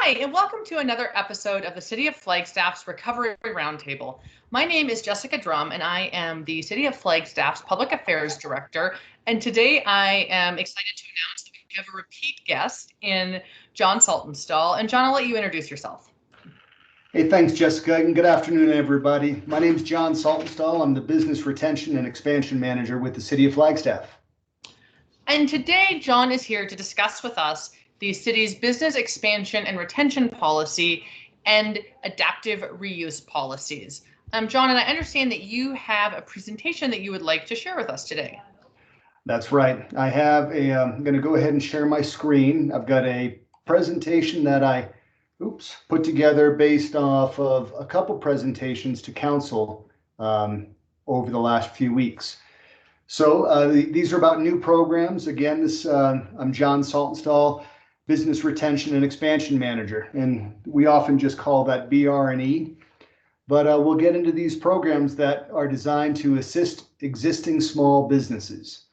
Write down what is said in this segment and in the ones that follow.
Hi, and welcome to another episode of the City of Flagstaff's Recovery Roundtable. My name is Jessica Drum, and I am the City of Flagstaff's Public Affairs Director. And today I am excited to announce that we have a repeat guest in John Saltonstall. And John, I'll let you introduce yourself. Hey, thanks, Jessica, and good afternoon, everybody. My name is John Saltonstall. I'm the Business Retention and Expansion Manager with the City of Flagstaff. And today, John is here to discuss with us the city's business expansion and retention policy and adaptive reuse policies. John, and I understand that you have a presentation that you would like to share with us today. That's right. I'm going to go ahead and share my screen. I've got a presentation that I put together based off of a couple presentations to council over the last few weeks. So these are about new programs. Again, I'm John Saltonstall, Business Retention and Expansion Manager, and we often just call that BR&E. But we'll get into these programs that are designed to assist existing small businesses.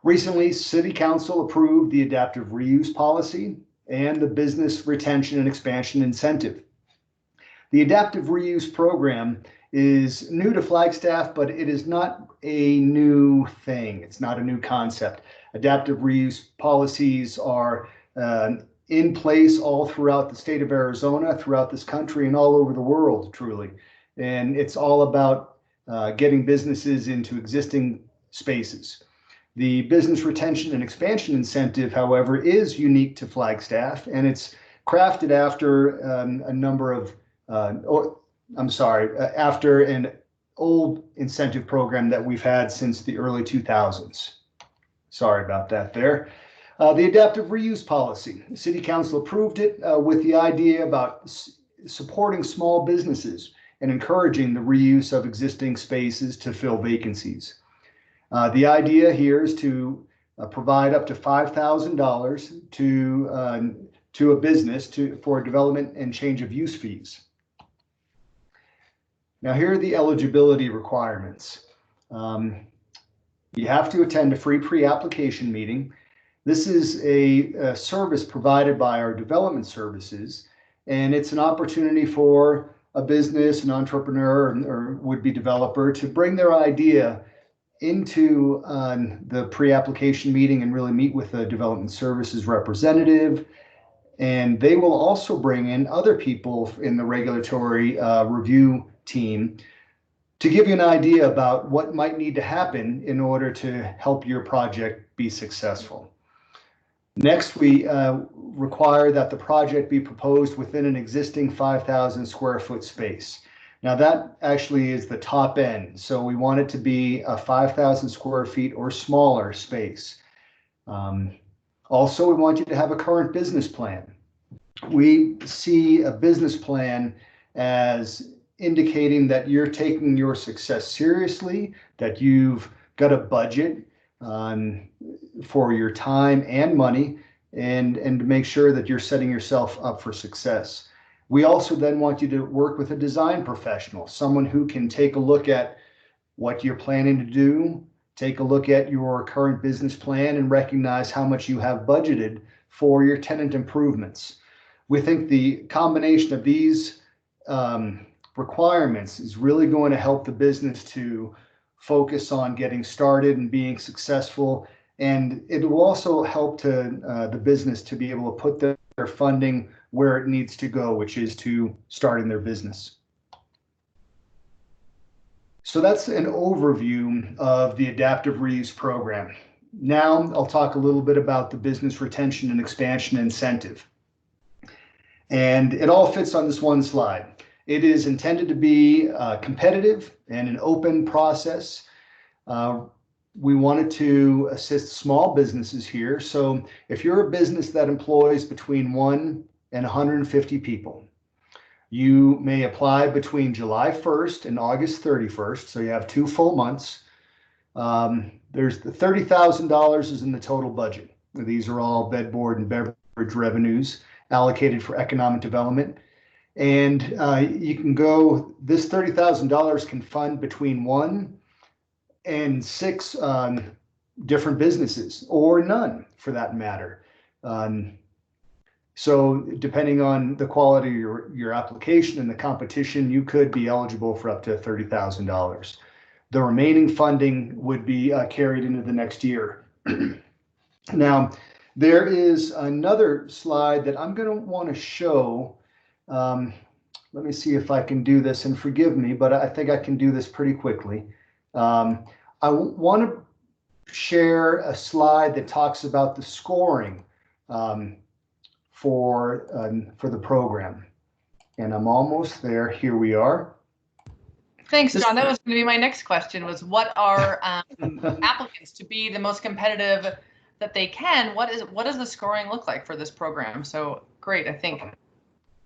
Recently, City Council approved the adaptive reuse policy and the business retention and expansion incentive. The adaptive reuse program is new to Flagstaff, but it is not a new thing. It's not a new concept. Adaptive reuse policies are in place all throughout the state of Arizona, throughout this country, and all over the world, truly. And it's all about getting businesses into existing spaces. The business retention and expansion incentive, however, is unique to Flagstaff, and it's crafted after after an old incentive program that we've had since the early 2000s. Sorry about that there. The adaptive reuse policy, the City Council approved it with the idea about supporting small businesses and encouraging the reuse of existing spaces to fill vacancies. The idea here is to provide up to $5,000 to a business for development and change of use fees. Now, here are the eligibility requirements. You have to attend a free pre-application meeting. This is a service provided by our development services, and it's an opportunity for a business, an entrepreneur, or would-be developer to bring their idea into the pre-application meeting and really meet with a development services representative. And they will also bring in other people in the regulatory review team to give you an idea about what might need to happen in order to help your project be successful. Next, we require that the project be proposed within an existing 5,000 square foot space. Now that actually is the top end. So we want it to be a 5,000 square feet or smaller space. Also, we want you to have a current business plan. We see a business plan as indicating that you're taking your success seriously, that you've got a budget for your time and money, and to make sure that you're setting yourself up for success. We also then want you to work with a design professional, someone who can take a look at what you're planning to do, take a look at your current business plan, and recognize how much you have budgeted for your tenant improvements. We think the combination of these requirements is really going to help the business to focus on getting started and being successful. And it will also help the business to be able to put their funding where it needs to go, which is to starting their business. So that's an overview of the adaptive reuse program. Now I'll talk a little bit about the business retention and expansion incentive. And it all fits on this one slide. It is intended to be competitive and an open process. We wanted to assist small businesses here. So if you're a business that employs between 1 and 150 people, you may apply between July 1st and August 31st. So you have 2 full months. There's the $30,000 is in the total budget. These are all bed, board, and beverage revenues allocated for economic development. And you can go, this $30,000 can fund between 1 and 6 different businesses, or none for that matter. So depending on the quality of your application and the competition, you could be eligible for up to $30,000. The remaining funding would be carried into the next year. Now, there is another slide that I'm going to want to show. Let me see if I can do this, and forgive me, but I think I can do this pretty quickly. I want to share a slide that talks about the scoring for the program. And I'm almost there. Here we are. Thanks, John. That was going to be my next question, was what are applicants to be the most competitive that they can? What does the scoring look like for this program? So great, I think.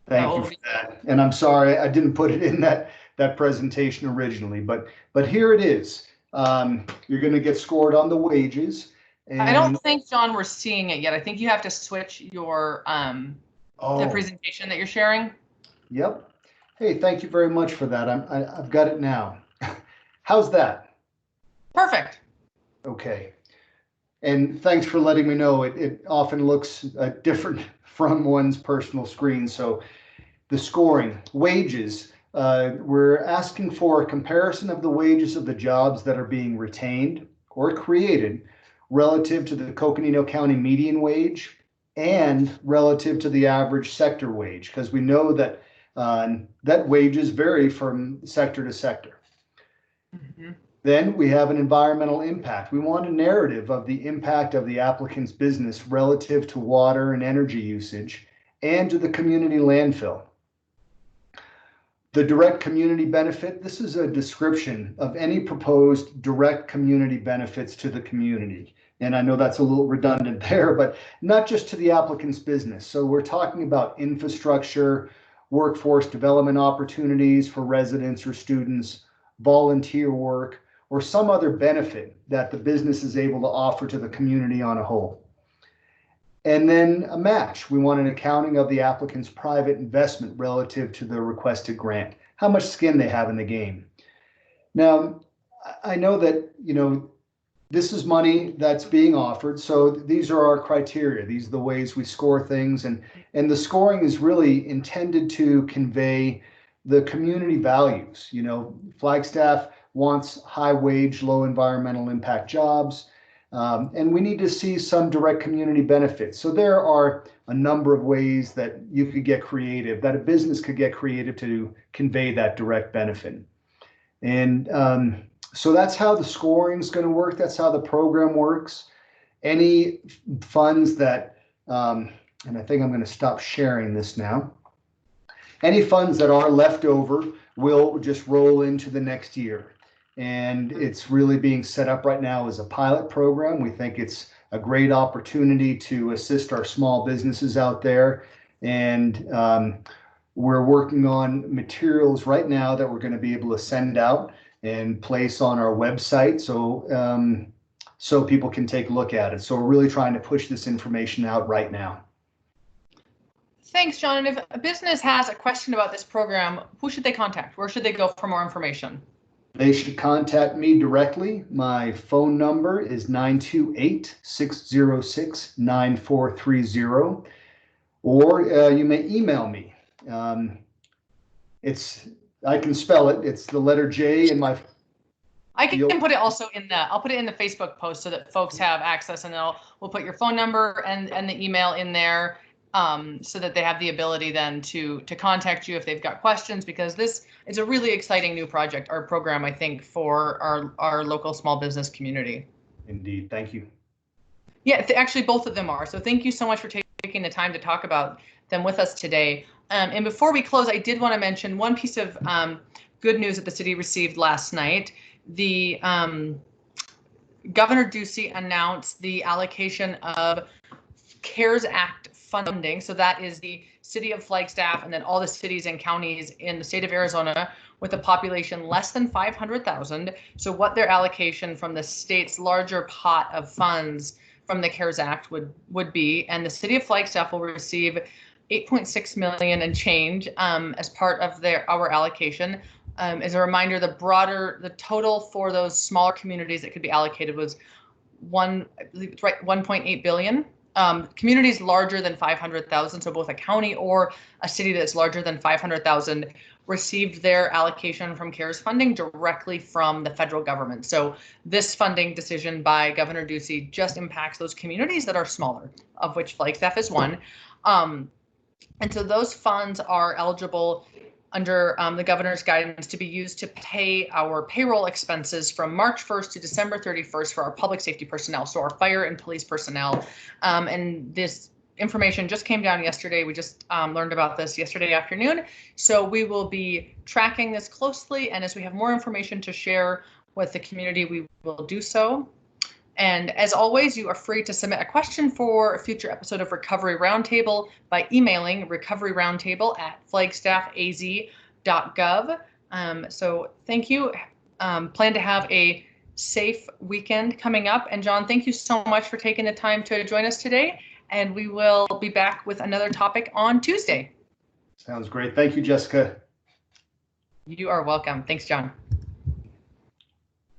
Thank you for that. And I'm sorry I didn't put it in that presentation originally, but here it is. You're going to get scored on the wages. And I don't think, John, we're seeing it yet. I think you have to switch your the presentation that you're sharing. Yep. Hey, thank you very much for that. I've got it now. How's that? Perfect. Okay. And thanks for letting me know. It often looks different from one's personal screen. So the scoring, wages, we're asking for a comparison of the wages of the jobs that are being retained or created relative to the Coconino County median wage and relative to the average sector wage, because we know that that wages vary from sector to sector. Mm-hmm. Then we have an environmental impact. We want a narrative of the impact of the applicant's business relative to water and energy usage and to the community landfill. The direct community benefit, this is a description of any proposed direct community benefits to the community. And I know that's a little redundant there, but not just to the applicant's business. So we're talking about infrastructure, workforce development opportunities for residents or students, volunteer work, or some other benefit that the business is able to offer to the community on a whole. And then a match. We want an accounting of the applicant's private investment relative to the requested grant, how much skin they have in the game. Now, I know that, this is money that's being offered. So these are our criteria. These are the ways we score things. And the scoring is really intended to convey the community values. Flagstaff wants high wage, low environmental impact jobs. And we need to see some direct community benefits. So there are a number of ways that you could get creative, that a business could get creative to convey that direct benefit. And so that's how the scoring is going to work. That's how the program works. Any funds that, and I think I'm going to stop sharing this now. Any funds that are left over will just roll into the next year. And it's really being set up right now as a pilot program. We think it's a great opportunity to assist our small businesses out there. And we're working on materials right now that we're going to be able to send out and place on our website so people can take a look at it. So we're really trying to push this information out right now. Thanks, John. And if a business has a question about this program, who should they contact? Where should they go for more information? They should contact me directly. My phone number is 928-606-9430, or you may email me. I can spell it. It's the letter J in my. I can put it also I'll put it in the Facebook post so that folks have access, and we'll put your phone number and the email in there so that they have the ability then to contact you if they've got questions, because this is a really exciting new project or program, I think, for our local small business community. Indeed. Thank you. Yeah, actually, both of them are. So thank you so much for taking the time to talk about them with us today. And before we close, I did want to mention one piece of good news that the city received last night. The Governor Ducey announced the allocation of CARES Act funding. So that is the city of Flagstaff and then all the cities and counties in the state of Arizona with a population less than 500,000. So what their allocation from the state's larger pot of funds from the CARES Act would be. And the city of Flagstaff will receive $8.6 million and change as part of our allocation. As a reminder, the total for those smaller communities that could be allocated was 1.8 billion. communities larger than 500,000, so both a county or a city that's larger than 500,000, received their allocation from CARES funding directly from the federal government. So this funding decision by Governor Ducey just impacts those communities that are smaller, of which Flagstaff is one. And so those funds are eligible under the governor's guidance to be used to pay our payroll expenses from March 1st to December 31st for our public safety personnel, so our fire and police personnel. And this information just came down yesterday. We just learned about this yesterday afternoon. So we will be tracking this closely, and as we have more information to share with the community, we will do so. And as always, you are free to submit a question for a future episode of Recovery Roundtable by emailing recoveryroundtable@flagstaffaz.gov. So thank you. Plan to have a safe weekend coming up. And John, thank you so much for taking the time to join us today. And we will be back with another topic on Tuesday. Sounds great. Thank you, Jessica. You are welcome. Thanks, John.